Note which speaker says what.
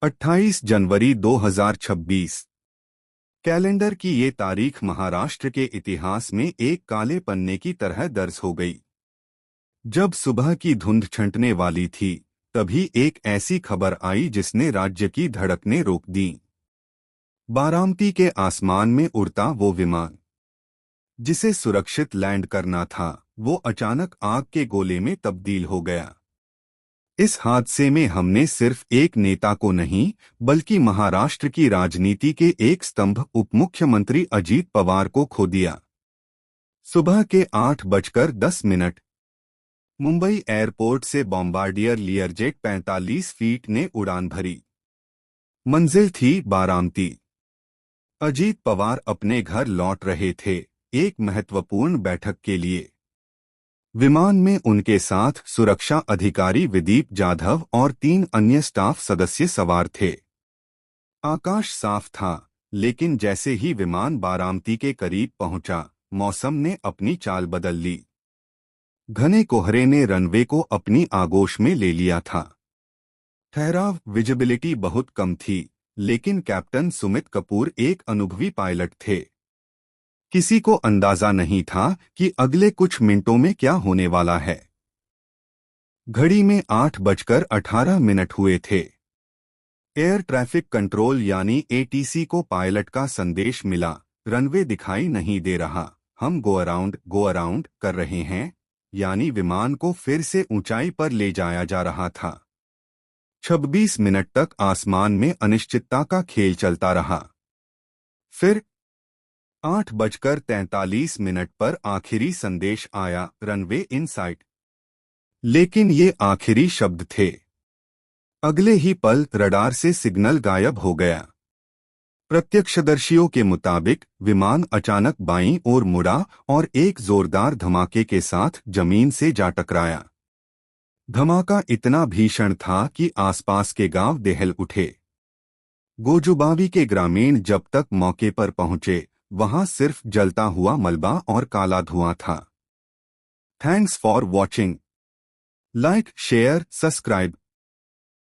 Speaker 1: 28 जनवरी 2026। Calendar की ये तारीख महाराष्ट्र के इतिहास में एक काले पन्ने की तरह दर्ज हो गई। जब सुबह की धुंध छंटने वाली थी, तभी एक ऐसी खबर आई जिसने राज्य की धड़कनें रोक दीं। बारामती के आसमान में उड़ता वो विमान, जिसे सुरक्षित लैंड करना था, वो अचानक आग के गोले में तब्दील हो गया। इस हादसे में हमने सिर्फ एक नेता को नहीं, बल्कि महाराष्ट्र की राजनीति के एक स्तंभ उपमुख्यमंत्री अजीत पवार को खो दिया। सुबह के 8:10 मुंबई एयरपोर्ट से बॉम्बार्डियर लियरजेट 45 फीट ने उड़ान भरी। मंजिल थी बारामती। अजीत पवार अपने घर लौट रहे थे, एक महत्वपूर्ण बैठक के लिए। विमान में उनके साथ सुरक्षा अधिकारी विदीप जाधव और 3 अन्य स्टाफ सदस्य सवार थे। आकाश साफ था, लेकिन जैसे ही विमान बारामती के करीब पहुंचा, मौसम ने अपनी चाल बदल ली। घने कोहरे ने रनवे को अपनी आगोश में ले लिया था। ठहराव, विजिबिलिटी बहुत कम थी, लेकिन कैप्टन सुमित कपूर एक अनुभवी पायलट थे। किसी को अंदाजा नहीं था कि अगले कुछ मिनटों में क्या होने वाला है। घड़ी में 8:18 हुए थे। एयर ट्रैफिक कंट्रोल यानी एटीसी को पायलट का संदेश मिला, रनवे दिखाई नहीं दे रहा, हम गो अराउंड कर रहे हैं, यानी विमान को फिर से ऊंचाई पर ले जाया जा रहा था। 26 मिनट तक आसमान में अनिश्चितता का खेल चलता रहा। फिर 8:43 पर आखिरी संदेश आया, रनवे इन साइट। लेकिन ये आखिरी शब्द थे। अगले ही पल रडार से सिग्नल गायब हो गया। प्रत्यक्षदर्शियों के मुताबिक विमान अचानक बाईं ओर मुड़ा और एक जोरदार धमाके के साथ जमीन से जा टकराया। धमाका इतना भीषण था कि आसपास के गांव दहल उठे। गोजुबावी के ग्रामीण जब तक मौके पर पहुंचे, वहां सिर्फ जलता हुआ मलबा और काला धुआं था। Thanks for watching. Like, share, subscribe.